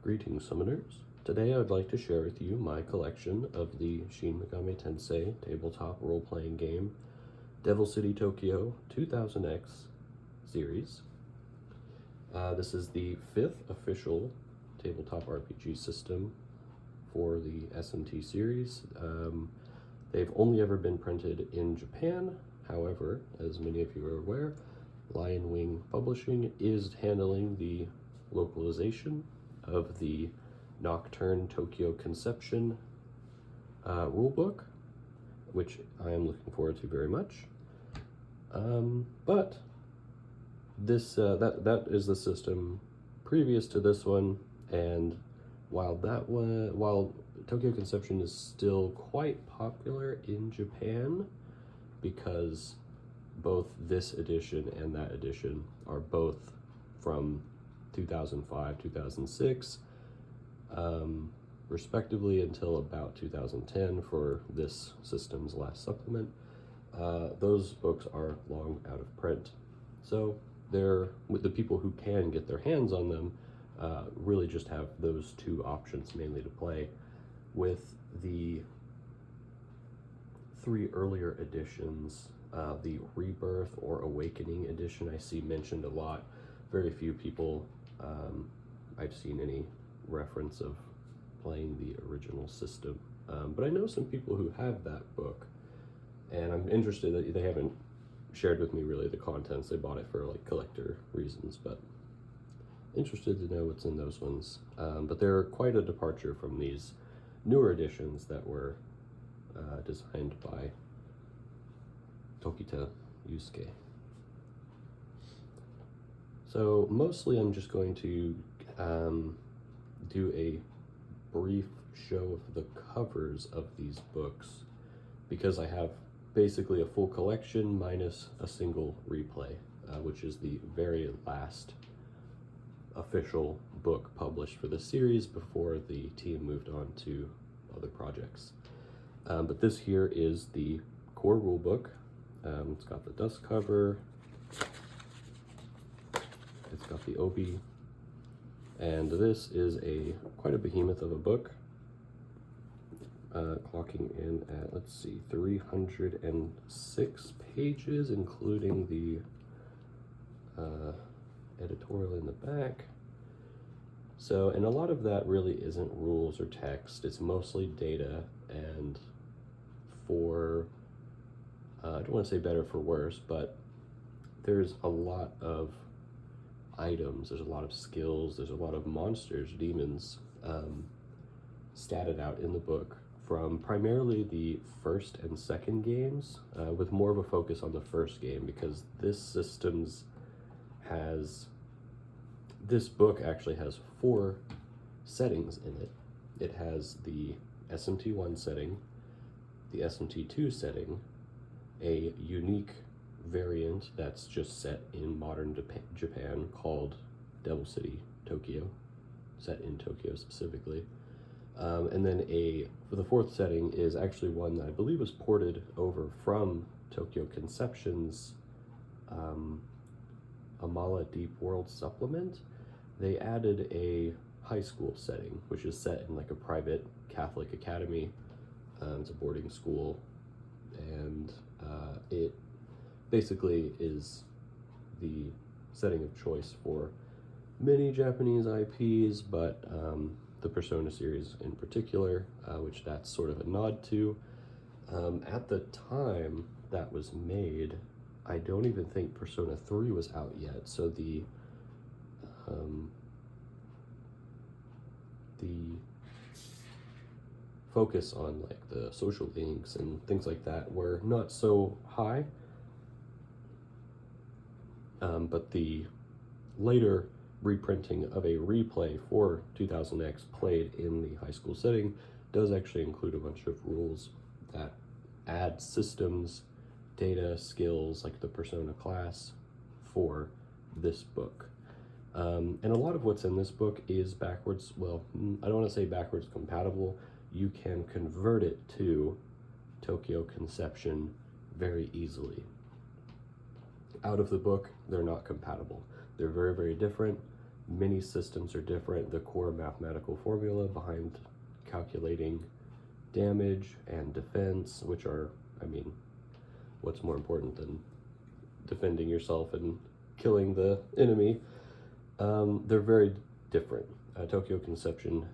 Greetings, Summoners. Today I would like to share with you my collection of the Shin Megami Tensei tabletop role-playing game Devil City Tokyo 2000X series. This is the 5th official tabletop RPG system for the SMT series. They've only ever been printed in Japan. However, as many of you are aware, Lionwing Publishing is handling the localization of the Nocturne Tokyo Conception rulebook, which I am looking forward to very much. But this that is the system previous to this one, and while Tokyo Conception is still quite popular in Japan, because both this edition and that edition are both from 2005, 2006, respectively, until about 2010 for this system's last supplement. Those books are long out of print. So with the people who can get their hands on them, really just have those two options mainly to play. With the 3 earlier editions, the Rebirth or Awakening edition I see mentioned a lot. Very few people I've seen any reference of playing the original system, but I know some people who have that book, and I'm interested that they haven't shared with me really the contents. They bought it for like collector reasons, but interested to know what's in those ones. But they're quite a departure from these newer editions that were designed by Tokita Yusuke. So mostly I'm just going to do a brief show of the covers of these books, because I have basically a full collection minus a single replay, which is the very last official book published for the series before the team moved on to other projects. But this here is the core rulebook. It's got the dust cover, it's got the obi, and this is quite a behemoth of a book, clocking in at, let's see, 306 pages, including the editorial in the back. So, and a lot of that really isn't rules or text, it's mostly data, and I don't want to say better for worse, but there's a lot of items, there's a lot of skills, there's a lot of monsters, demons, statted out in the book from primarily the first and second games, with more of a focus on the first game, because this book actually has 4 settings in it. It has the SMT 1 setting, the SMT 2 setting, a unique variant that's just set in modern Japan called Devil City Tokyo, set in Tokyo specifically. And then for the 4th setting is actually one that I believe was ported over from Tokyo Conception's Amala Deep World supplement. They added a high school setting, which is set in like a private Catholic academy. It's a boarding school, and it basically is the setting of choice for many Japanese IPs, but the Persona series in particular, which that's sort of a nod to. At the time that was made, I don't even think Persona 3 was out yet, so the focus on like the social links and things like that were not so high. But the later reprinting of a replay for 2000X played in the high school setting does actually include a bunch of rules that add systems, data, skills, like the Persona class for this book. And a lot of what's in this book is backwards, well, I don't want to say backwards compatible. You can convert it to Tokyo Conception very easily. Out of the book, they're not compatible. They're very, very different. many systems are different. The core mathematical formula behind calculating damage and defense, which are, I mean, what's more important than defending yourself and killing the enemy? They're very different. Tokyo Conception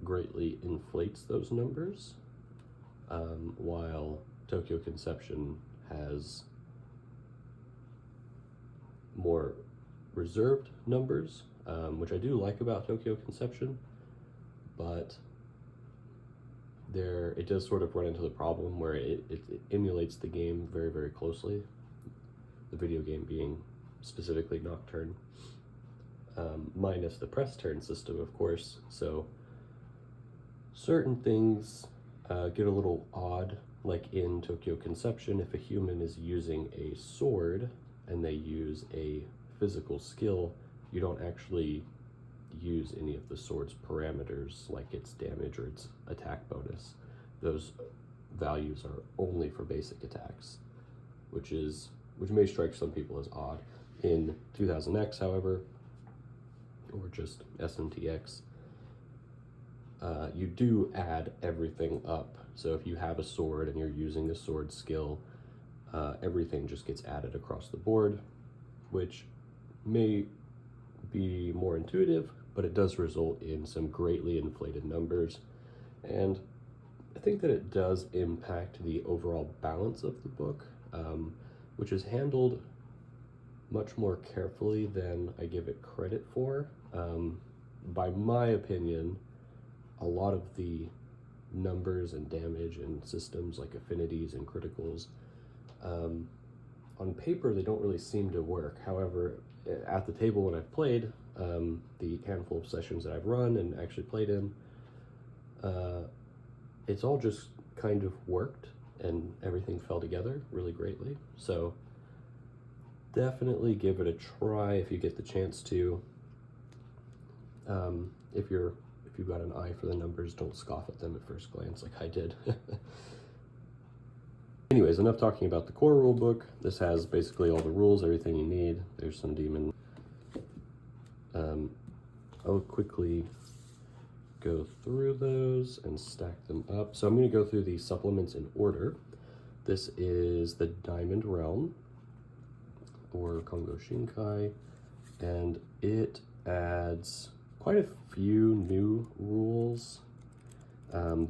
greatly inflates those numbers, while Tokyo Conception has more reserved numbers, which I do like about Tokyo Conception, but it does sort of run into the problem where it emulates the game very, very closely, the video game being specifically Nocturne, minus the press turn system, of course. So certain things get a little odd, like in Tokyo Conception, if a human is using a sword and they use a physical skill, you don't actually use any of the sword's parameters, like its damage or its attack bonus. Those values are only for basic attacks, which may strike some people as odd. In 2000X, however, or just SMT X, you do add everything up. So if you have a sword and you're using the sword skill, everything just gets added across the board, which may be more intuitive, but it does result in some greatly inflated numbers. And I think that it does impact the overall balance of the book, which is handled much more carefully than I give it credit for. By my opinion, a lot of the numbers and damage and systems like affinities and criticals, on paper they don't really seem to work. However, at the table when I've played, the handful of sessions that I've run and actually played in, it's all just kind of worked and everything fell together really greatly. So definitely give it a try if you get the chance to. If you've got an eye for the numbers, don't scoff at them at first glance like I did. Anyways, enough talking about the core rule book. This has basically all the rules, everything you need. There's some demon. I'll quickly go through those and stack them up. So I'm going to go through the supplements in order. This is the Diamond Realm, or Kongo Shinkai, and it adds quite a few new rules.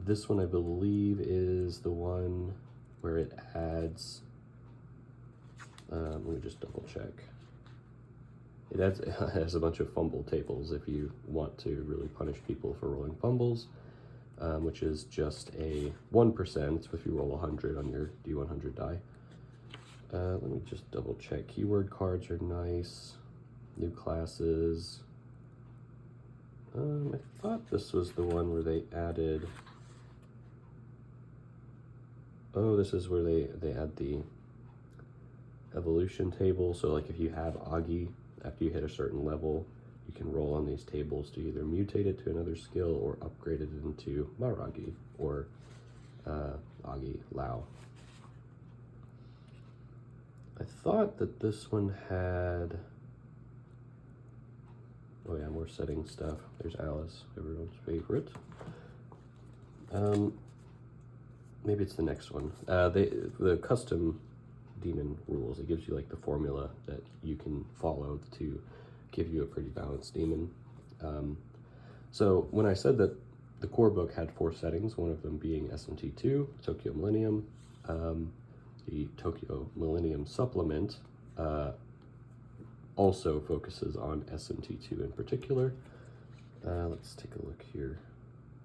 This one I believe is the one where it adds, let me just double check. It has a bunch of fumble tables if you want to really punish people for rolling fumbles, which is just a 1% if you roll 100 on your D100 die. Let me just double check. Keyword cards are nice. New classes. I thought this was the one where they added, oh, this is where they add the evolution table. So like if you have Agi, after you hit a certain level, you can roll on these tables to either mutate it to another skill or upgrade it into Maragi or Agi Lao. I thought that this one had, oh yeah, more setting stuff. There's ATLUS, everyone's favorite. Maybe it's the next one. The custom demon rules, it gives you like the formula that you can follow to give you a pretty balanced demon. So when I said that the core book had 4 settings, one of them being SMT 2, Tokyo Millennium, the Tokyo Millennium supplement also focuses on SMT 2 in particular. Let's take a look here.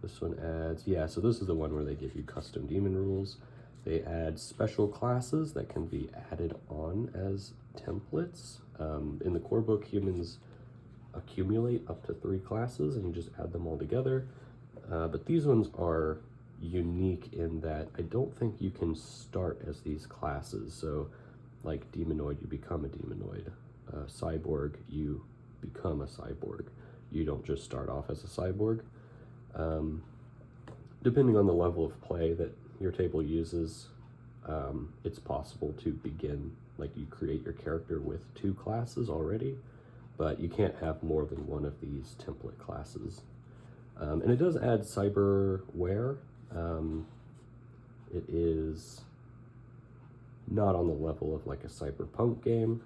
This one adds, yeah, so this is the one where they give you custom demon rules. They add special classes that can be added on as templates. In the core book, humans accumulate up to 3 classes and you just add them all together. But these ones are unique in that I don't think you can start as these classes. So like demonoid, you become a demonoid. Cyborg, you become a cyborg. You don't just start off as a cyborg. Depending on the level of play that your table uses, it's possible to begin, like you create your character with 2 classes already, but you can't have more than one of these template classes. And it does add cyberware. It is not on the level of like a cyberpunk game,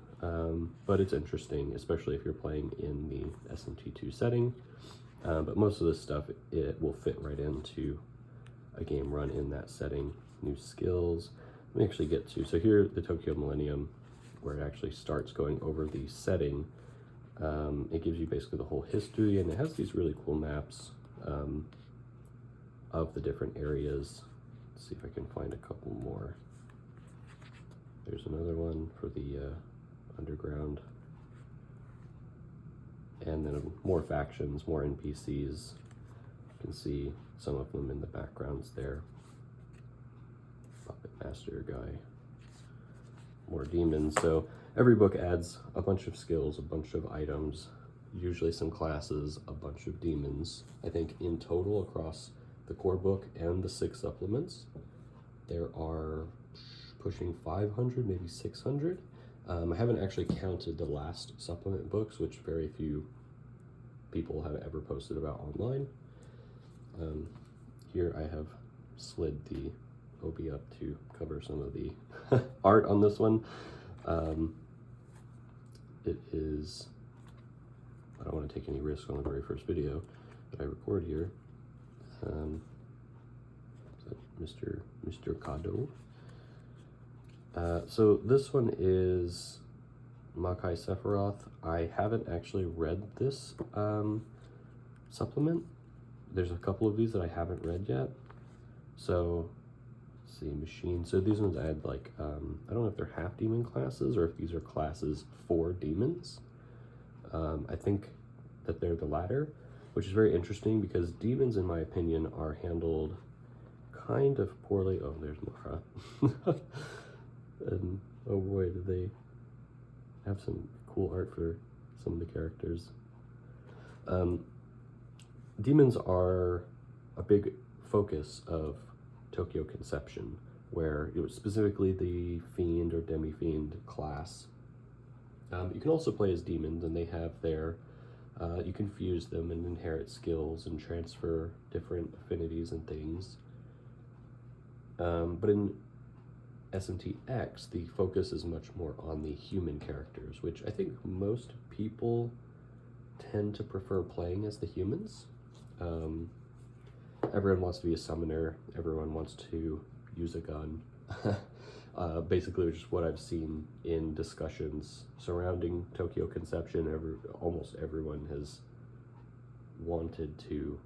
but it's interesting, especially if you're playing in the SMT2 setting. But most of this stuff, it will fit right into a game run in that setting. New skills. Let me actually get to, so here, the Tokyo Millennium, where it actually starts going over the setting. It gives you basically the whole history, and it has these really cool maps of the different areas. Let's see if I can find a couple more. There's another one for the underground. And then more factions, more NPCs. You can see some of them in the backgrounds there. Puppet Master guy. More demons. So every book adds a bunch of skills, a bunch of items, usually some classes, a bunch of demons. I think in total across the core book and the 6 supplements, there are pushing 500, maybe 600. I haven't actually counted the last supplement books, which very few people have ever posted about online. Here I have slid the OB up to cover some of the art on this one. It is, I don't want to take any risk on the very first video that I record here. Mr. Kado. So this one is Makai Sephiroth. I haven't actually read this supplement. There's a couple of these that I haven't read yet. So, let's see, machine. So these ones add like, I don't know if they're half demon classes or if these are classes for demons. I think that they're the latter, which is very interesting because demons, in my opinion, are handled kind of poorly. Oh, there's Mara. And oh boy, do they have some cool art for some of the characters. Demons are a big focus of Tokyo Conception, where it was specifically the Fiend or Demi-Fiend class. You can also play as demons, and they have their, you can fuse them and inherit skills and transfer different affinities and things. But in SMT X, the focus is much more on the human characters, which I think most people tend to prefer playing as the humans. Everyone wants to be a summoner, everyone wants to use a gun. Basically, which is what I've seen in discussions surrounding Tokyo Conception. Almost everyone has wanted to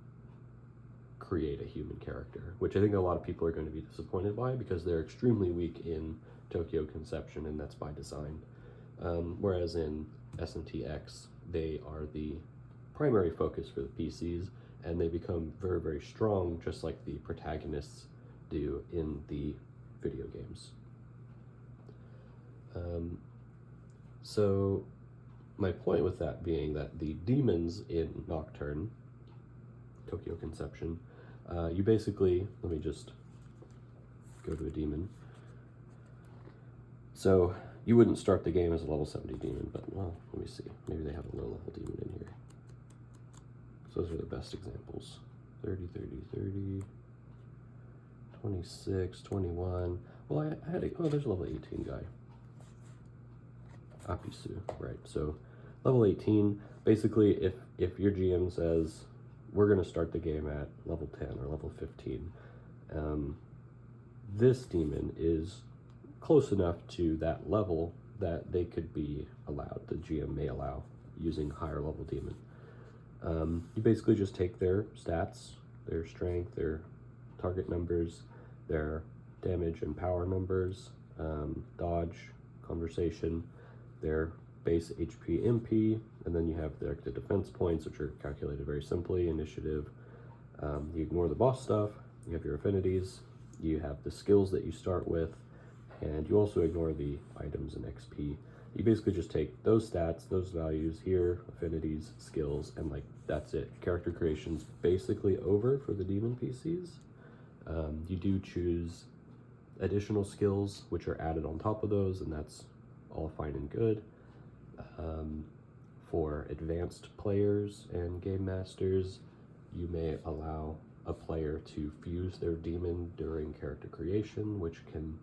create a human character, which I think a lot of people are going to be disappointed by because they're extremely weak in Tokyo Conception, and that's by design. Whereas in SMT X, they are the primary focus for the PCs, and they become very, very strong, just like the protagonists do in the video games. So my point with that being that the demons in Nocturne, Tokyo Conception, you basically, let me just go to a demon. So you wouldn't start the game as a level 70 demon, but well, let me see. Maybe they have a low level demon in here. So those are the best examples. 30, 30, 30, 26, 21. Well, I had oh, there's a level 18 guy. Apisu, right. So level 18, basically if your GM says, we're gonna start the game at level 10 or level 15, this demon is close enough to that level that they could be allowed, the GM may allow, using higher level demon. You basically just take their stats, their strength, their target numbers, their damage and power numbers, dodge, conversation, their base HP MP, and then you have the defense points, which are calculated very simply, initiative. You ignore the boss stuff, you have your affinities, you have the skills that you start with, and you also ignore the items and XP. You basically just take those stats, those values here, affinities, skills, and like that's it. Character creation's basically over for the demon PCs. You do choose additional skills which are added on top of those, and that's all fine and good. For advanced players and game masters, you may allow a player to fuse their demon during character creation, which can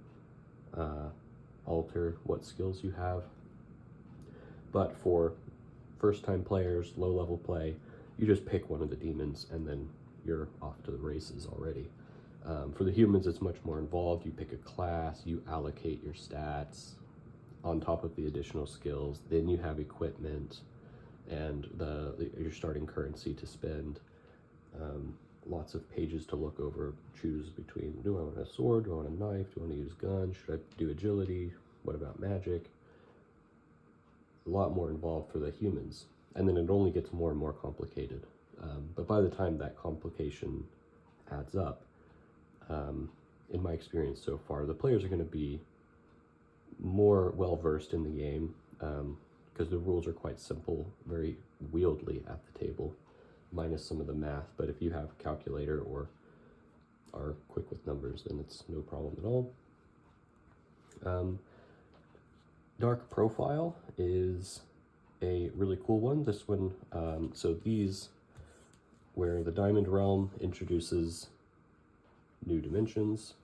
alter what skills you have. But for first-time players, low-level play, you just pick one of the demons and then you're off to the races already. For the humans, it's much more involved. You pick a class, you allocate your stats on top of the additional skills, then you have equipment and your starting currency to spend. Lots of pages to look over, choose between, do I want a sword, do I want a knife, do I want to use gun, should I do agility, what about magic? A lot more involved for the humans, and then it only gets more and more complicated. But by the time that complication adds up, in my experience so far, the players are going to be more well-versed in the game, because the rules are quite simple, very wieldly at the table, minus some of the math. But if you have a calculator or are quick with numbers, then it's no problem at all. Dark Profile is a really cool one. This one, so these, where the Diamond Realm introduces new dimensions,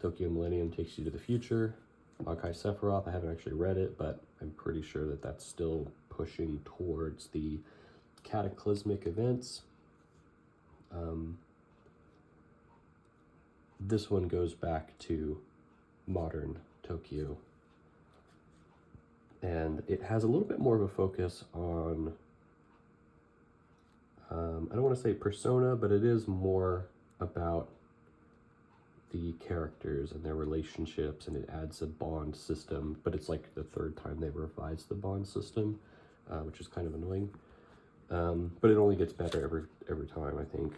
Tokyo Millennium takes you to the future, Makai Sephiroth, I haven't actually read it, but I'm pretty sure that that's still pushing towards the cataclysmic events. This one goes back to modern Tokyo, and it has a little bit more of a focus on, I don't want to say persona, but it is more about the characters and their relationships, and it adds a bond system, but it's like the third time they revised the bond system, which is kind of annoying. But it only gets better every time, I think.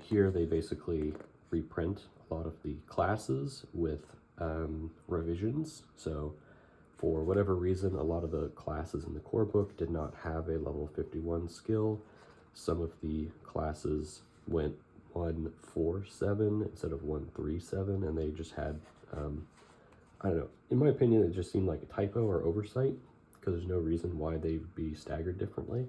Here they basically reprint a lot of the classes with revisions. So for whatever reason, a lot of the classes in the core book did not have a level 51 skill. Some of the classes went 147 instead of 137, and they just had, I don't know, in my opinion, it just seemed like a typo or oversight, because there's no reason why they'd be staggered differently.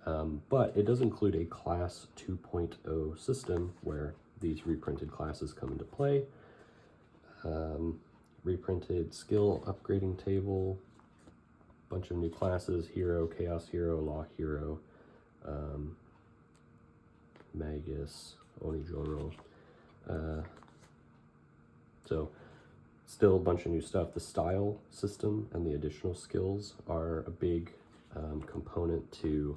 But it does include a class 2.0 system where these reprinted classes come into play. Reprinted skill upgrading table, bunch of new classes, hero, chaos hero, law hero, magus, onijoro. So still a bunch of new stuff. The style system and the additional skills are a big component to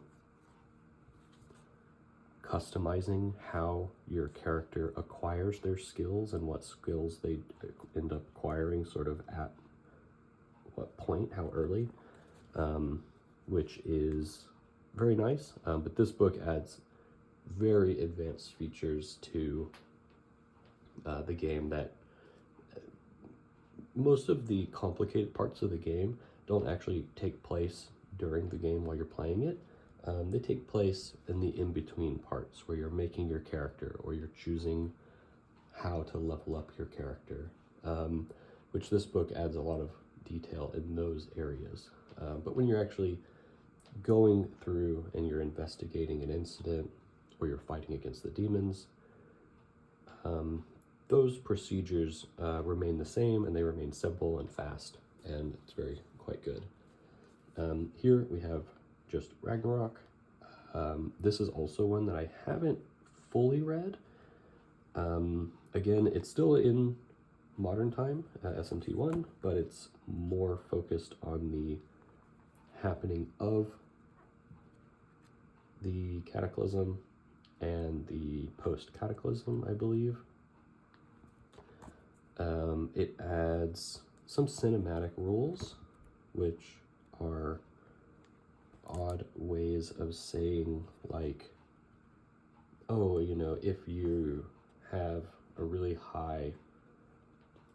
customizing how your character acquires their skills and what skills they end up acquiring sort of at what point, how early, which is very nice. But this book adds very advanced features to the game that most of the complicated parts of the game don't actually take place during the game while you're playing it. They take place in the in-between parts where you're making your character or you're choosing how to level up your character, which this book adds a lot of detail in those areas. But when you're actually going through and you're investigating an incident or you're fighting against the demons, those procedures remain the same, and they remain simple and fast, and it's quite good. Here we have just Ragnarok. This is also one that I haven't fully read. Again, it's still in modern time, SMT 1, but it's more focused on the happening of the cataclysm and the post-cataclysm, I believe. It adds some cinematic rules, which are odd ways of saying, like, oh, you know, if you have a really high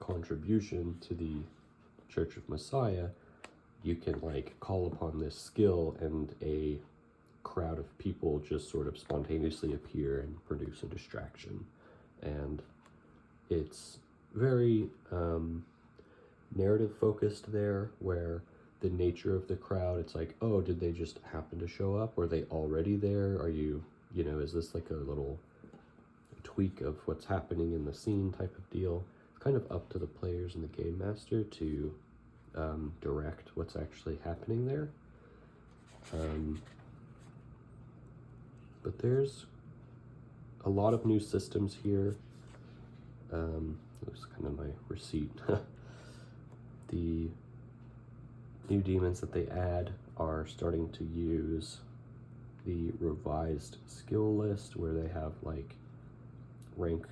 contribution to the Church of Messiah, you can, like, call upon this skill and a crowd of people just sort of spontaneously appear and produce a distraction. And it's very narrative focused there, where the nature of the crowd. It's like, oh, did they just happen to show up? Were they already there? Are you know, is this like a little tweak of what's happening in the scene type of deal? It's kind of up to the players and the game master to direct what's actually happening there. But there's a lot of new systems here. Looks kind of my receipt. The new demons that they add are starting to use the revised skill list, where they have like rank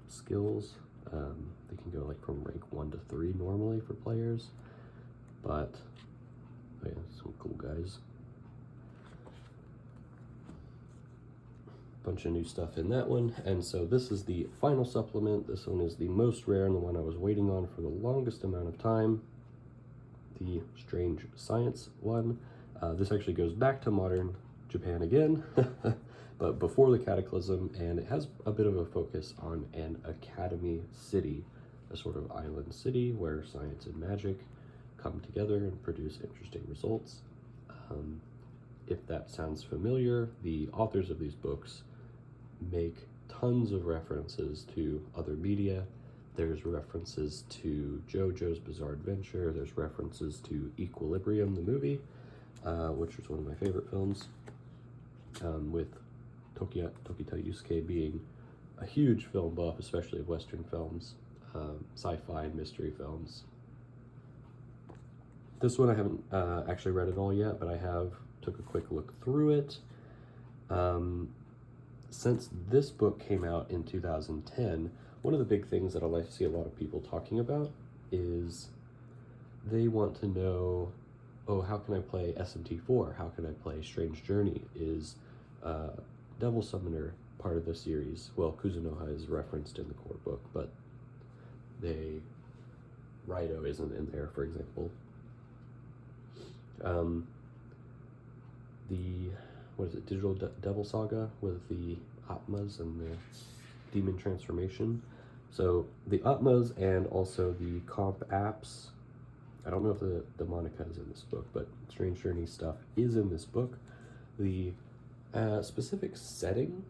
skills. They can go like from rank 1 to 3 normally for players, but oh yeah, some cool guys. Bunch of new stuff in that one. And so this is the final supplement. This one is the most rare and the one I was waiting on for the longest amount of time, the Strange Science one. This actually goes back to modern Japan again, but before the Cataclysm, and it has a bit of a focus on an academy city, a sort of island city where science and magic come together and produce interesting results. If that sounds familiar, the authors of these books make tons of references to other media. There's references to JoJo's Bizarre Adventure. There's references to Equilibrium, the movie, which was one of my favorite films, with Tokita Yusuke being a huge film buff, especially of Western films, sci-fi and mystery films. This one I haven't actually read it all yet, but I took a quick look through it. Since this book came out in 2010, one of the big things that I see a lot of people talking about is they want to know, oh, how can I play SMT 4? How can I play Strange Journey? Is Devil Summoner part of the series? Well, Kuzunoha is referenced in the core book, but Raido isn't in there, for example. The Digital Devil Saga with the Atmas and the demon transformation. So the Atmas and also the comp apps, I don't know if the Monica is in this book, but Strange Journey stuff is in this book. The specific setting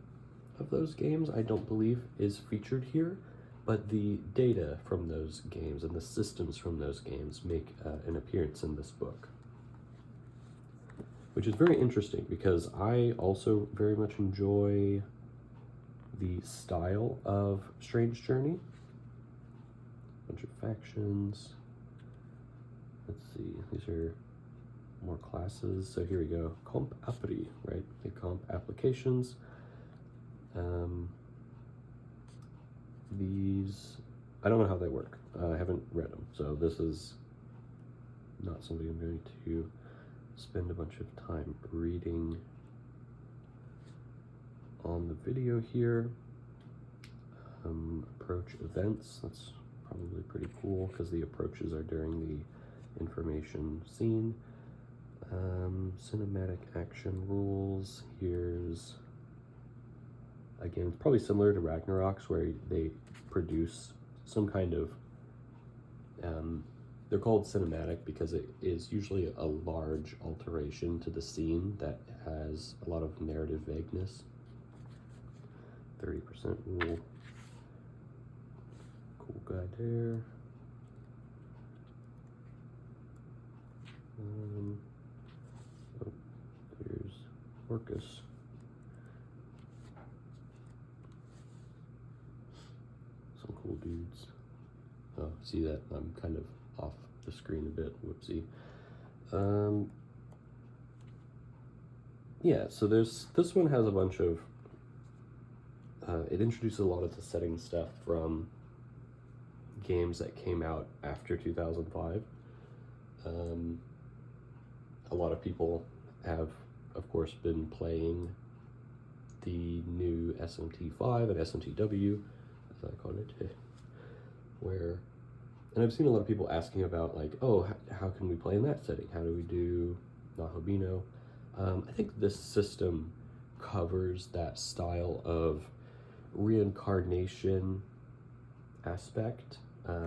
of those games, I don't believe, is featured here, but the data from those games and the systems from those games make an appearance in this book, which is very interesting because I also very much enjoy the style of Strange Journey. Bunch of factions. Let's see, these are more classes. So here we go, comp appri, right? The comp applications. These, I don't know how they work. I haven't read them, so this is not something I'm going to spend a bunch of time reading on the video here. Approach events, that's probably pretty cool because the approaches are during the information scene. Cinematic action rules, here's, again, it's probably similar to Ragnarok's where they produce some kind of, they're called cinematic because it is usually a large alteration to the scene that has a lot of narrative vagueness. 30% rule. Cool guy there. Oh, there's Orcus. Some cool dudes. Oh, see that? I'm kind of off the screen a bit. Whoopsie. Yeah, so this one has a bunch of it introduces a lot of the setting stuff from games that came out after 2005. A lot of people have, of course, been playing the new SMT 5 and SMTW, as I call it, where, and I've seen a lot of people asking about, like, oh, how can we play in that setting? How do we do Nahobino? I think this system covers that style of reincarnation aspect.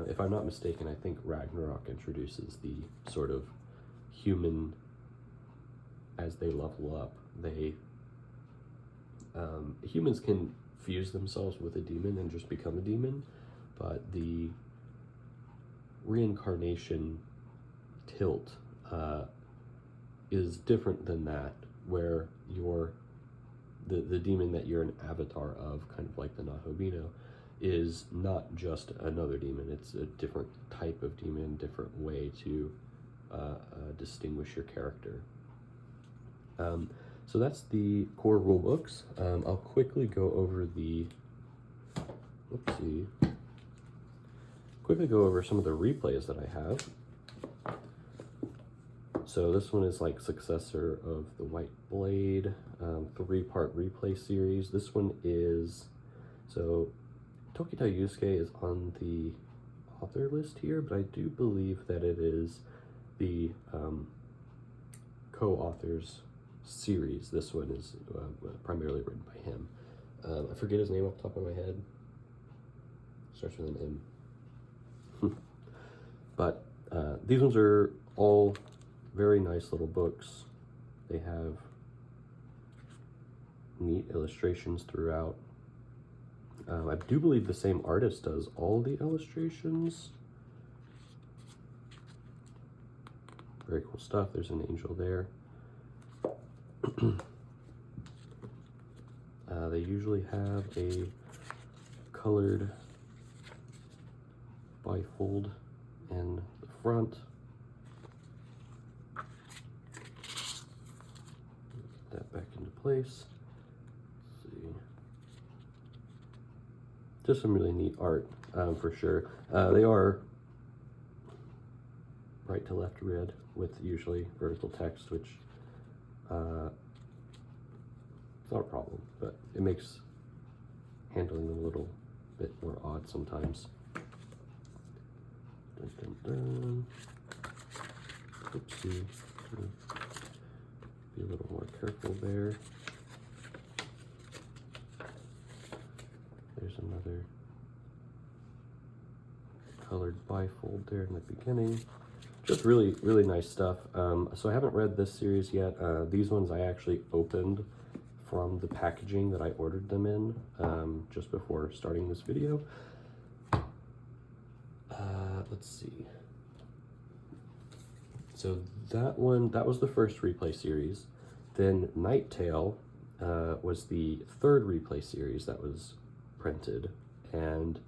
if I'm not mistaken, I think Ragnarok introduces the sort of human, as they level up, humans can fuse themselves with a demon and just become a demon, but the reincarnation tilt is different than that, where the demon that you're an avatar of, kind of like the Nahobino, is not just another demon. It's a different type of demon, different way to distinguish your character. So that's the core rule books. I'll quickly go over some of the replays that I have. So this one is like successor of the White Blade, 3-part replay series. This one is, so Tokita Yusuke is on the author list here, but I do believe that it is the co-authors series. This one is primarily written by him. I forget his name off the top of my head. Starts with an M. But these ones are all very nice little books. They have neat illustrations throughout. I do believe the same artist does all the illustrations. Very cool stuff. There's an angel there. They usually have a colored bifold in the front. Get that back into place. Let's see. Just some really neat art, for sure. They are right to left read with usually vertical text, which it's not a problem, but it makes handling them a little bit more odd sometimes. Dun, dun, dun. Oopsie. Be a little more careful there. There's another colored bifold there in the beginning. Just really, really nice stuff. So I haven't read this series yet. These ones I actually opened from the packaging that I ordered them in just before starting this video. Let's see. So that was the first replay series. Then Night Tale was the third replay series that was printed. And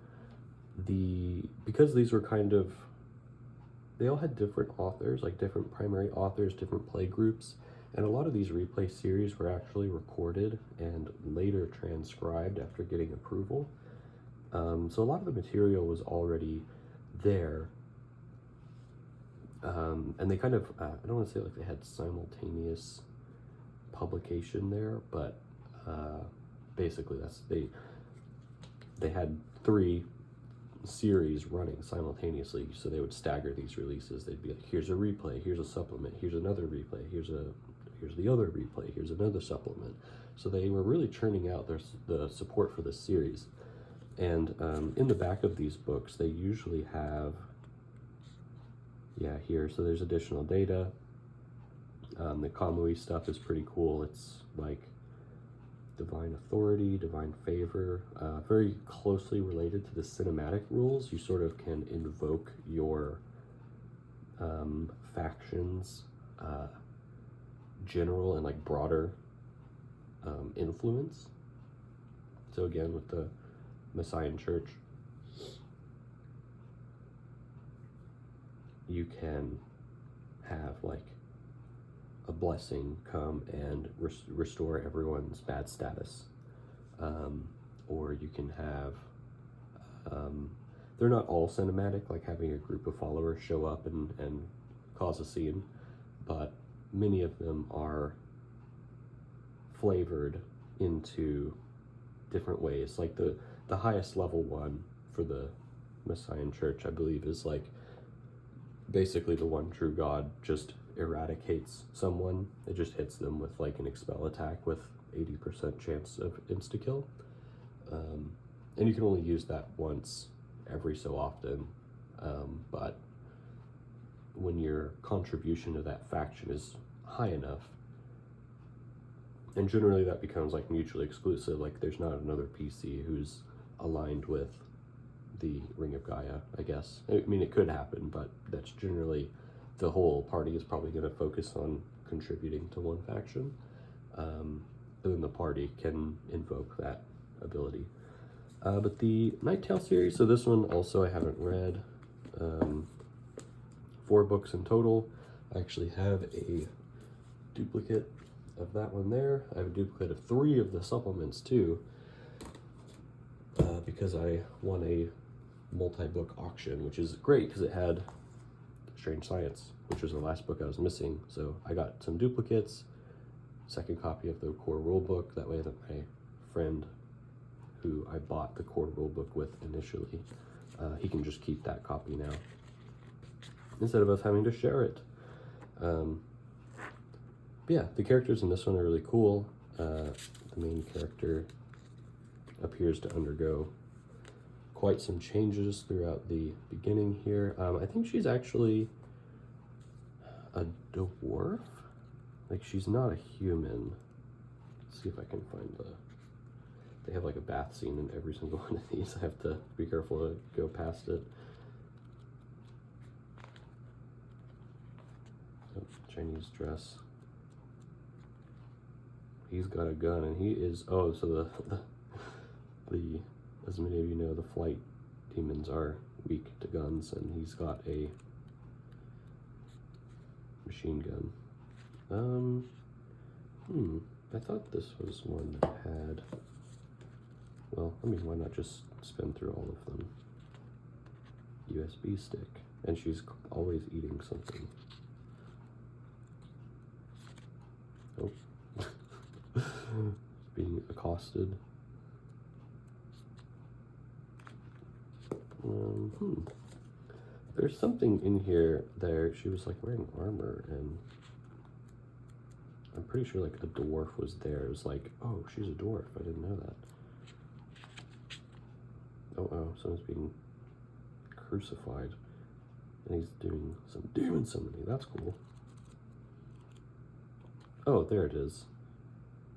because these were kind of, they all had different authors, like different primary authors, different play groups, and a lot of these replay series were actually recorded and later transcribed after getting approval. So a lot of the material was already there, and they kind of, I don't want to say like they had simultaneous publication there, but basically they had 3 series running simultaneously, so they would stagger these releases. They'd be like, here's a replay, here's a supplement, here's another replay, here's the other replay, here's another supplement. So they were really churning out the support for this series. And in the back of these books, they usually have, here, so there's additional data. The Kamui stuff is pretty cool. It's like divine authority, divine favor, very closely related to the cinematic rules. You sort of can invoke your factions, general and like broader influence. So again, with the Messiah Church, you can have like a blessing come and restore everyone's bad status, or you can have they're not all cinematic, like having a group of followers show up and cause a scene, but many of them are flavored into different ways. Like the highest level one for the Messiah Church, I believe, is like basically the one true God just eradicates someone. It just hits them with like an expel attack with 80% chance of insta-kill. And you can only use that once every so often but when your contribution to that faction is high enough, and generally that becomes like mutually exclusive, like there's not another PC who's aligned with the Ring of Gaia, I guess. I mean, it could happen, but that's generally, the whole party is probably going to focus on contributing to one faction. And then the party can invoke that ability. But the Nighttale series, so this one also I haven't read. 4 books in total. I actually have a duplicate of that one there. I have a duplicate of 3 of the supplements too, because I won a multi-book auction, which is great because it had Strange Science, which was the last book I was missing. So I got some duplicates, second copy of the core rulebook, that way that my friend who I bought the core rulebook with initially, he can just keep that copy now, instead of us having to share it. Yeah, the characters in this one are really cool. The main character appears to undergo quite some changes throughout the beginning here. I think she's actually a dwarf. Like, she's not a human. Let's see if I can find they have like a bath scene in every single one of these. I have to be careful to go past it. Oh, Chinese dress. He's got a gun, and he is, oh, so the as many of you know, the flight demons are weak to guns, and he's got a machine gun. I thought this was one that had, well, I mean, why not just spin through all of them? USB stick, and she's always eating something. Oh. Being accosted. There's something in here there. She was like wearing armor, and I'm pretty sure like a dwarf was there. It was like, oh, she's a dwarf. I didn't know that. Oh, someone's being crucified, and he's doing some demon summoning. That's cool. Oh, there it is.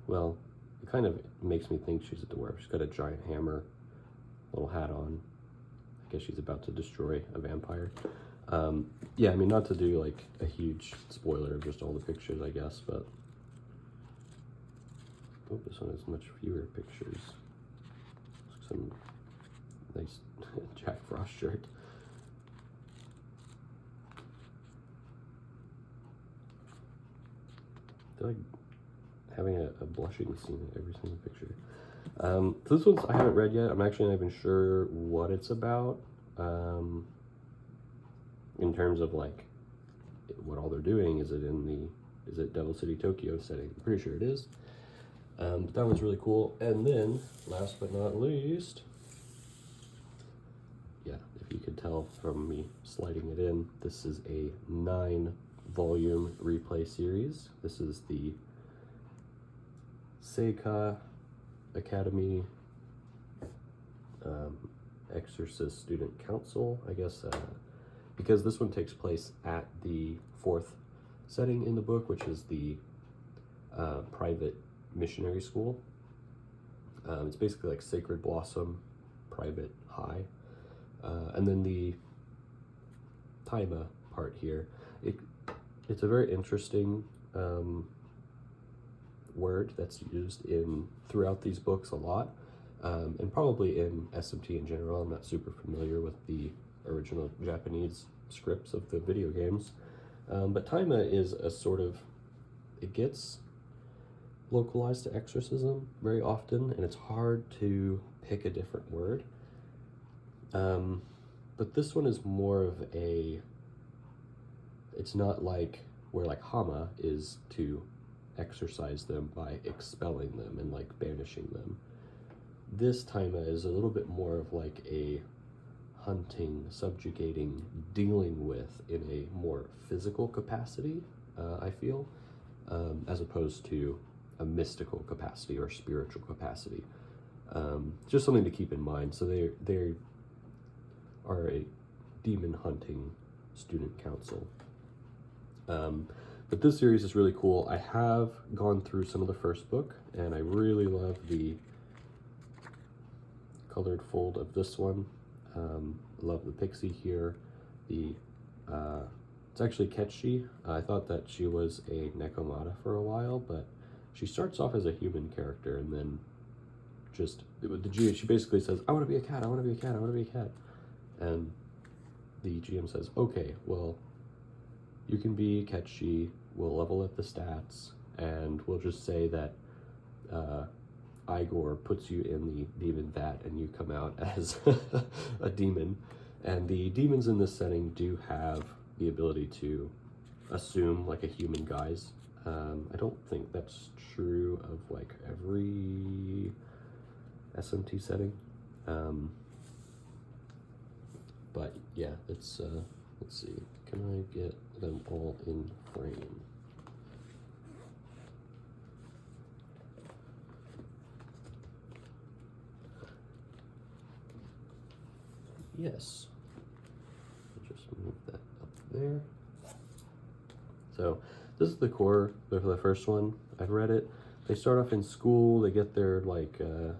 Well, it kind of makes me think she's a dwarf. She's got a giant hammer, little hat on. I guess she's about to destroy a vampire. Yeah, I mean, not to do like a huge spoiler of just all the pictures, I guess, but oh, this one has much fewer pictures. Some nice Jack Frost shirt. They're like having a blushing scene in every single picture. So this one's I haven't read yet. I'm actually not even sure what it's about, in terms of like what all they're doing. Is it Devil City Tokyo setting? I'm pretty sure it is. But that one's really cool. And then last but not least, yeah, if you could tell from me sliding it in, this is a 9-volume replay series. This is the SEGA Academy Exorcist Student Council, I guess, because this one takes place at the 4th setting in the book, which is the private missionary school. It's basically like Sacred Blossom Private High. And then the Taima part here, it's a very interesting word that's used throughout these books a lot, and probably in SMT in general. I'm not super familiar with the original Japanese scripts of the video games, but Taima is a sort of, it gets localized to exorcism very often, and it's hard to pick a different word. But this one is more of it's not like where like Hama is to exorcise them by expelling them and like banishing them. This Taima is a little bit more of like a hunting, subjugating, dealing with in a more physical capacity, I feel, as opposed to a mystical capacity or spiritual capacity. Just something to keep in mind. So they are demon hunting student council. But this series is really cool. I have gone through some of the first book, and I really love the colored fold of this one. Love the pixie here. It's actually Ketchi. I thought that she was a Nekomata for a while, but she starts off as a human character, and then just with the GM, she basically says, "I want to be a cat. I want to be a cat. I want to be a cat." And the GM says, "Okay, well, you can be Ketchi. We'll level up the stats, and we'll just say that Igor puts you in the demon vat, and you come out as a demon." And the demons in this setting do have the ability to assume like a human guise. I don't think that's true of like every SMT setting. But yeah, it's let's see, can I get them all in frame? Yes. Just move that up there. So this is the core for the first one. I've read it. They start off in school. They get their like the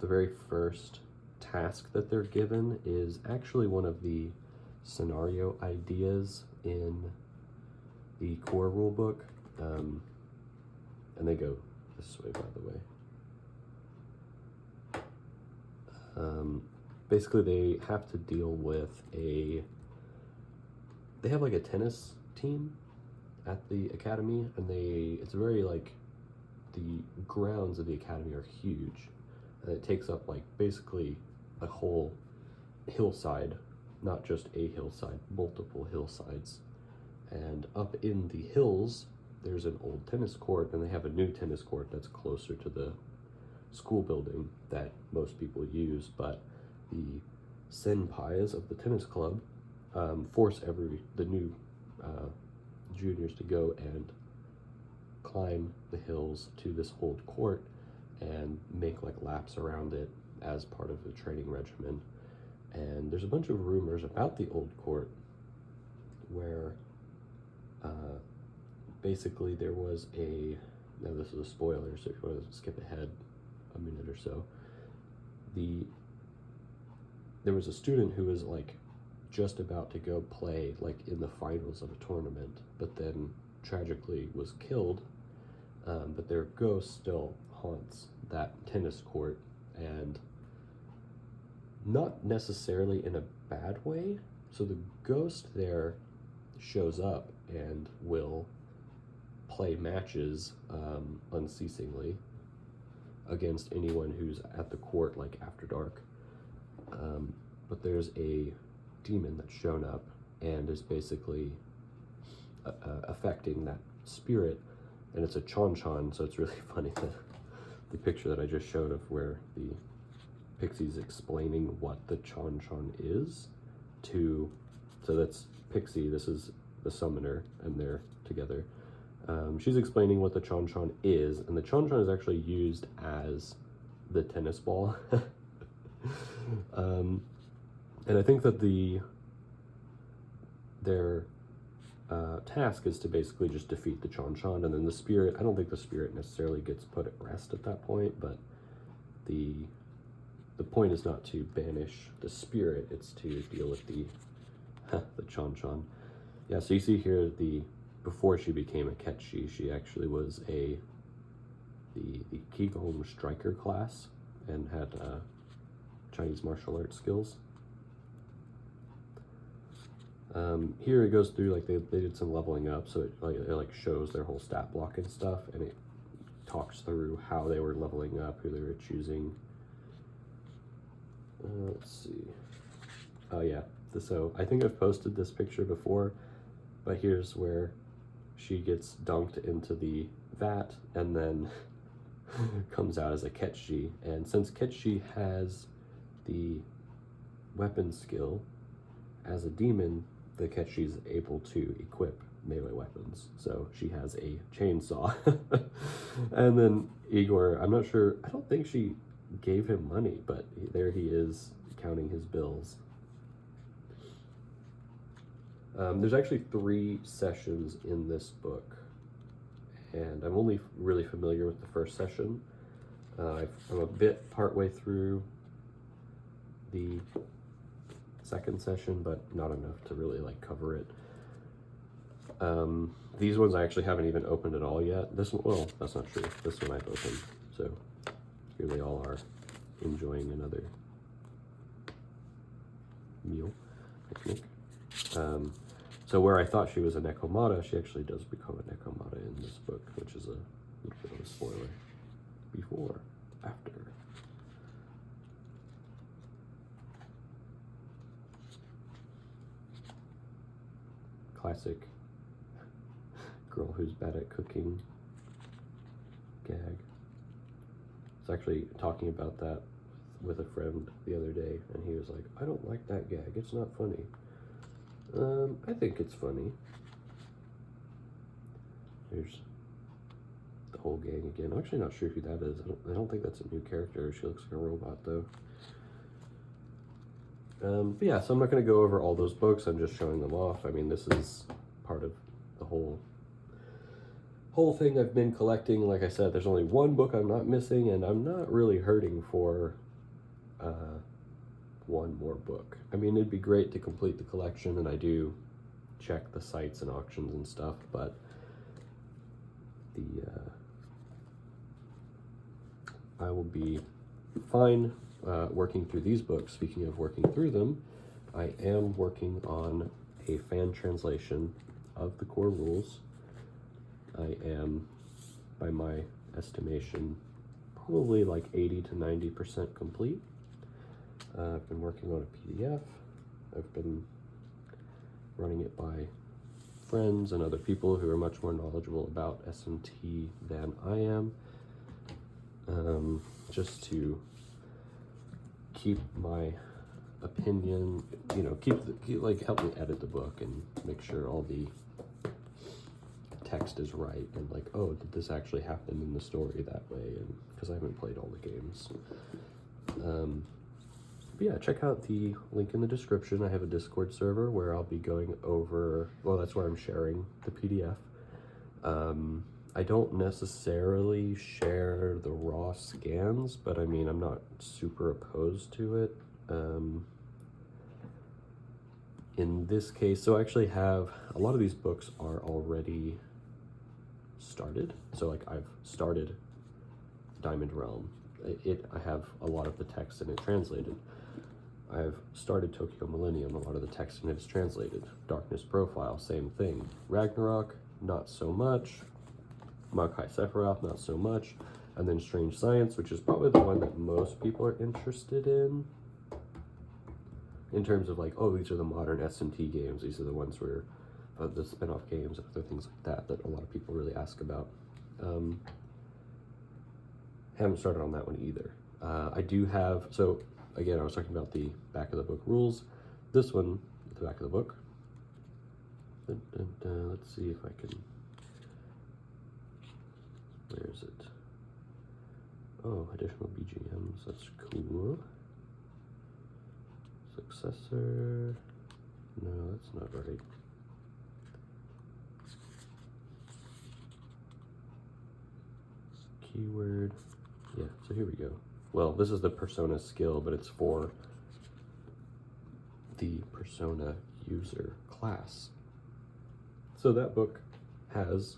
very first task that they're given is actually one of the scenario ideas in the core rulebook, and they go this way, by the way. Basically, they have to deal with they have like a tennis team at the academy, and it's very like, the grounds of the academy are huge, and it takes up like basically a whole hillside, not just a hillside, multiple hillsides. And up in the hills, there's an old tennis court, and they have a new tennis court that's closer to the school building that most people use, but the senpais of the tennis club force the new juniors to go and climb the hills to this old court and make like laps around it as part of the training regimen. And there's a bunch of rumors about the old court where basically there was now this is a spoiler, so if you want to skip ahead a minute or so, there was a student who was like just about to go play like in the finals of a tournament, but then tragically was killed, but their ghost still haunts that tennis court, and not necessarily in a bad way. So the ghost there shows up and will play matches unceasingly against anyone who's at the court like after dark. But there's a demon that's shown up and is basically affecting that spirit, and it's a chon-chon, so it's really funny that the picture that I just showed of where the Pixie's explaining what the chon-chon is so that's Pixie, this is the summoner, and they're together. She's explaining what the chon-chon is, and the chon-chon is actually used as the tennis ball. And I think that their task is to basically just defeat the chon-chon, and then the spirit, I don't think the spirit necessarily gets put at rest at that point, but the point is not to banish the spirit, it's to deal with the chon-chon. Yeah, so you see here, before she became a Ketchi, she actually was the Qigong striker class and had Chinese martial arts skills. Here it goes through, like they did some leveling up, so it shows their whole stat block and stuff, and it talks through how they were leveling up, who they were choosing. Let's see. Oh yeah, so I think I've posted this picture before, but here's where she gets dunked into the vat and then comes out as a Ketchi. And since Ketchi has the weapon skill, as a demon, the Ketchi's able to equip melee weapons. So she has a chainsaw. And then Igor, I'm not sure, I don't think she gave him money, but there he is counting his bills. There's actually 3 sessions in this book, and I'm only really familiar with the first session. I'm a bit partway through the second session, but not enough to really like cover it. These ones I actually haven't even opened at all yet. This one, well, that's not true. This one I've opened, so here they all are, enjoying another meal, picnic. So where I thought she was a Nekomata, she actually does become a Nekomata in this book, which is a little bit of a spoiler. Before, after. Classic girl who's bad at cooking gag. I was actually talking about that with a friend the other day, and he was like, I don't like that gag, it's not funny. I think it's funny. There's the whole gang again. I'm actually not sure who that is. I don't think that's a new character. She looks like a robot though. But yeah, so I'm not going to go over all those books. I'm just showing them off. I mean, this is part of the whole thing I've been collecting. Like I said, there's only one book I'm not missing, and I'm not really hurting for one more book. I mean, it'd be great to complete the collection, and I do check the sites and auctions and stuff, but I will be fine working through these books. Speaking of working through them, I am working on a fan translation of the core rules. I am, by my estimation, probably like 80 to 90% complete. I've been working on a PDF. I've been running it by friends and other people who are much more knowledgeable about SMT than I am, just to keep my opinion, you know, help me edit the book and make sure all the text is right, and like, oh, did this actually happen in the story that way? And because I haven't played all the games. But yeah, check out the link in the description. I have a Discord server where I'll be going over, well, that's where I'm sharing the PDF. I don't necessarily share the raw scans, but I mean, I'm not super opposed to it. In this case, so I actually have, a lot of these books are already started. So like I've started Diamond Realm. I have a lot of the text in it translated. I've started Tokyo Millennium, a lot of the text in it is translated. Darkness Profile, same thing. Ragnarok, not so much. Makai Sephiroth, not so much. And then Strange Science, which is probably the one that most people are interested in terms of like, oh, these are the modern SMT games. These are the ones where the spin-off games and other things like that a lot of people really ask about. Haven't started on that one either. I do have, so again, I was talking about the back of the book rules. This one, the back of the book. Let's see if I can, where is it? Oh, additional BGMs, that's cool. Successor, no, that's not right. Keyword, yeah, so here we go. Well, this is the persona skill, but it's for the persona user class. So that book has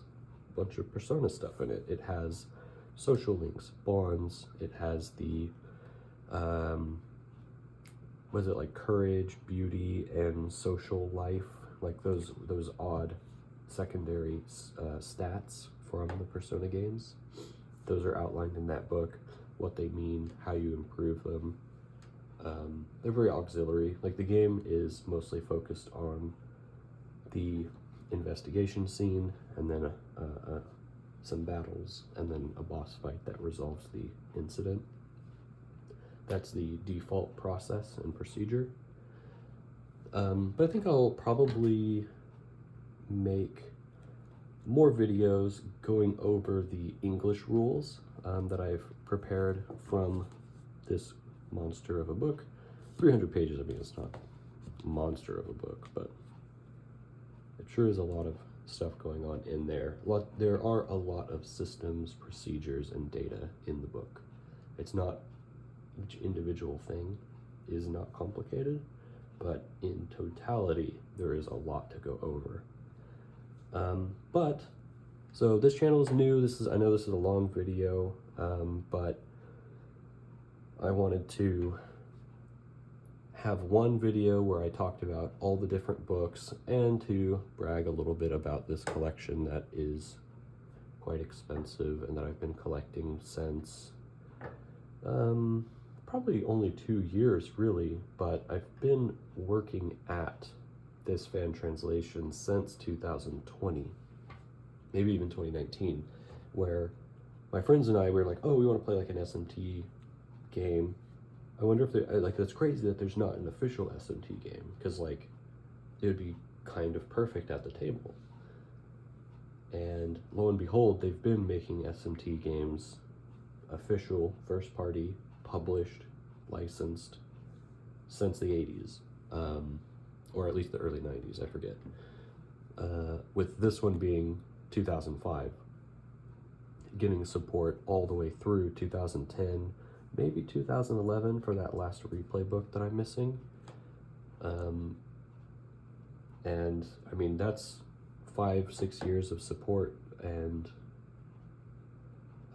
a bunch of persona stuff in it. It has social links, bonds, it has the, was it like courage, beauty, and social life, like those odd secondary stats from the persona games. Those are outlined in that book, what they mean, how you improve them. They're very auxiliary. Like the game is mostly focused on the investigation scene, and then some battles, and then a boss fight that resolves the incident. That's the default process and procedure. But I think I'll probably make more videos going over the English rules that I've prepared from this monster of a book. 300 pages, I mean, it's not a monster of a book, but it sure is a lot of stuff going on in there. There are a lot of systems, procedures, and data in the book. It's not, each individual thing is not complicated, but in totality, there is a lot to go over. So this channel is new. I know this is a long video, but I wanted to have one video where I talked about all the different books and to brag a little bit about this collection that is quite expensive and that I've been collecting since probably only 2 years really, but I've been working at this fan translation since 2020, maybe even 2019, where my friends and I were like, oh, we want to play like an SMT game. I wonder if that's crazy that there's not an official SMT game, because like it would be kind of perfect at the table. And lo and behold, they've been making SMT games official, first party, published, licensed since the 80s, or at least the early 90s, I forget. With this one being 2005, getting support all the way through 2010, maybe 2011 for that last replay book that I'm missing. And I mean, that's 5-6 years of support, and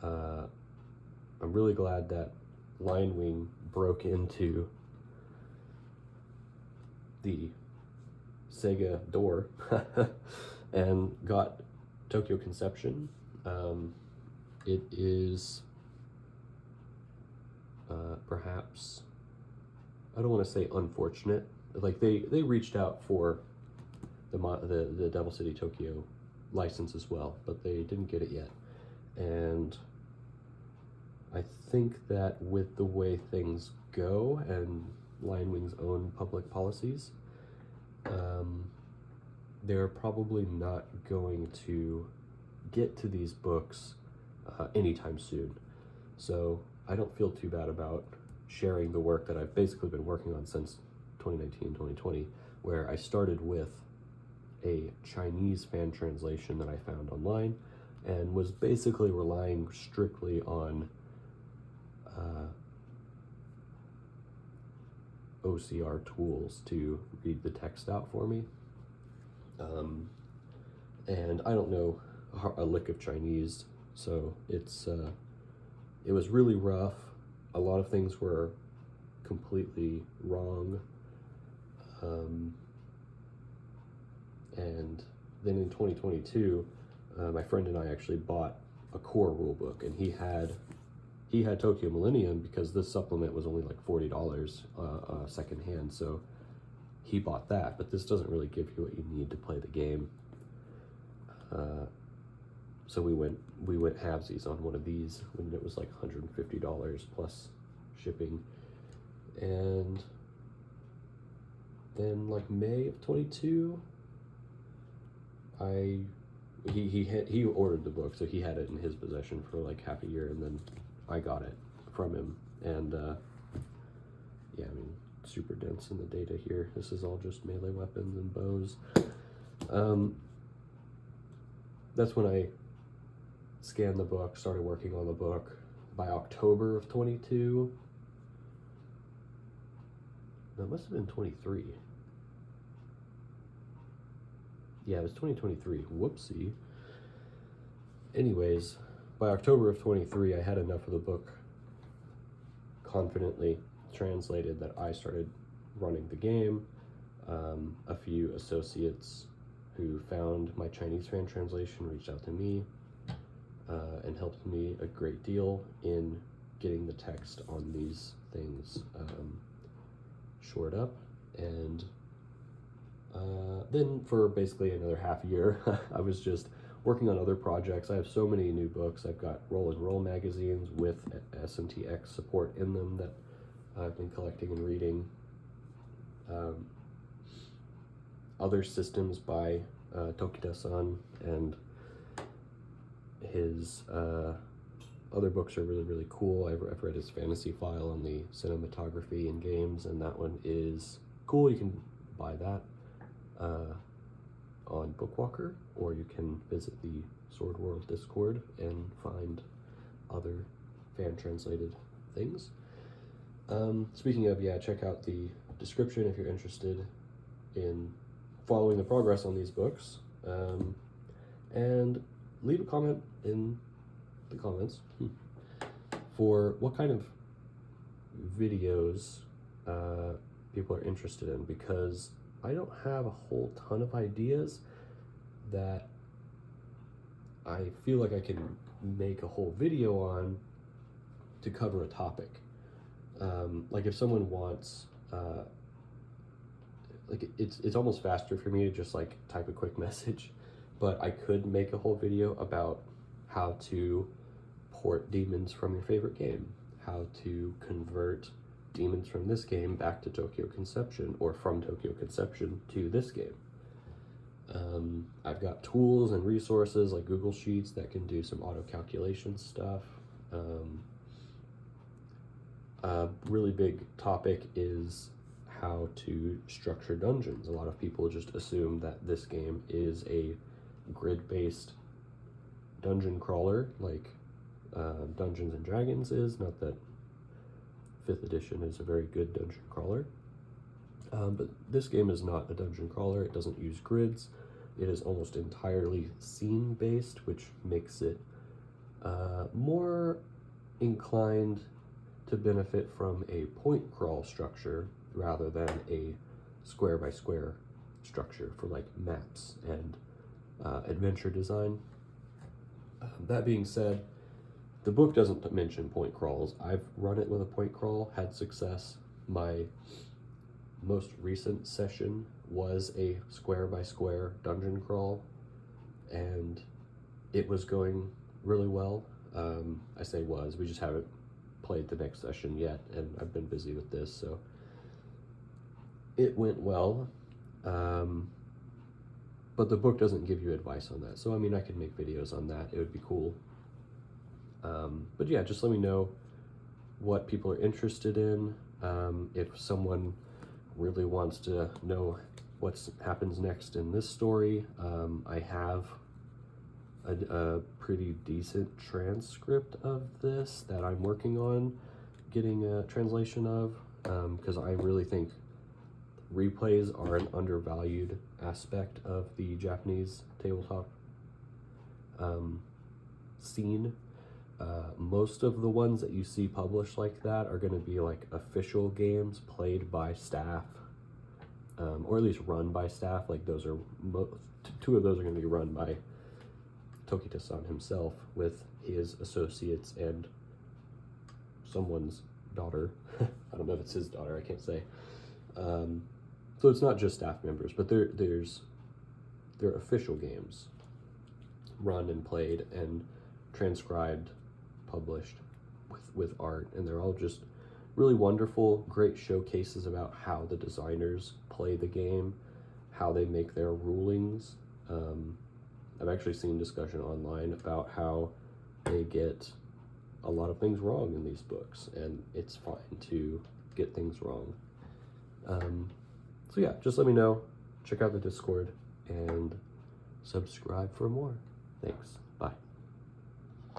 I'm really glad that Lionwing broke into the SEGA door and got Tokyo Conception. It is perhaps, I don't want to say unfortunate, like they reached out for the Devil City Tokyo license as well, but they didn't get it yet. And I think that with the way things go and Lionwing's own public policies, they're probably not going to get to these books anytime soon. So I don't feel too bad about sharing the work that I've basically been working on since 2019, 2020, where I started with a Chinese fan translation that I found online and was basically relying strictly on OCR tools to read the text out for me. And I don't know a lick of Chinese, so it was really rough. A lot of things were completely wrong. And then in 2022, my friend and I actually bought a core rulebook, and he had Tokyo Millennium because this supplement was only like $40 secondhand, so he bought that. But this doesn't really give you what you need to play the game. So we went halvesies on one of these when it was like $150 plus shipping. And then like May of 22, he ordered the book, so he had it in his possession for like half a year, and then I got it from him. And yeah, I mean, super dense in the data here. This is all just melee weapons and bows. That's when I scanned the book, started working on the book. By October of 22, that must have been 23. Yeah, it was 2023. Whoopsie. Anyways, by October of 23, I had enough of the book confidently translated that I started running the game. A few associates who found my Chinese fan translation reached out to me and helped me a great deal in getting the text on these things shored up. And then for basically another half year, I was just working on other projects. I have so many new books. I've got roll and roll magazines with SMT X support in them that I've been collecting and reading. Other systems by Tokita-san, and his other books are really, really cool. I've read his fantasy file on the cinematography in games, and that one is cool. You can buy that. on Bookwalker, or you can visit the Sword World Discord and find other fan-translated things. Speaking of, yeah, check out the description if you're interested in following the progress on these books. And leave a comment in the comments for what kind of videos people are interested in, because I don't have a whole ton of ideas that I feel like I can make a whole video on to cover a topic. Like if someone wants, like it's almost faster for me to just like type a quick message, but I could make a whole video about how to port demons from your favorite game, how to convert demons from this game back to Tokyo Conception, or from Tokyo Conception to this game. I've got tools and resources like Google Sheets that can do some auto calculation stuff. A really big topic is how to structure dungeons. A lot of people just assume that this game is a grid-based dungeon crawler like Dungeons and Dragons is. Not that 5th edition is a very good dungeon crawler, but this game is not a dungeon crawler. It doesn't use grids. It is almost entirely scene-based, which makes it more inclined to benefit from a point crawl structure rather than a square by square structure for like maps and adventure design. That being said, the book doesn't mention point crawls. I've run it with a point crawl, had success. My most recent session was a square by square dungeon crawl, and it was going really well. I say was, we just haven't played the next session yet, and I've been busy with this, so it went well. But the book doesn't give you advice on that, so I mean, I could make videos on that. It would be cool. But yeah, just let me know what people are interested in. If someone really wants to know what happens next in this story, I have a pretty decent transcript of this that I'm working on getting a translation of, because I really think replays are an undervalued aspect of the Japanese tabletop scene. Most of the ones that you see published like that are going to be like official games played by staff, or at least run by staff. Like those are two of those are going to be run by Tokita-san himself with his associates and someone's daughter. I don't know if it's his daughter, I can't say. So it's not just staff members, but they're official games run and played and transcribed, published with art, and they're all just really wonderful, great showcases about how the designers play the game, how they make their rulings. I've actually seen discussion online about how they get a lot of things wrong in these books, and it's fine to get things wrong. So yeah, just let me know, check out the Discord, and subscribe for more. Thanks.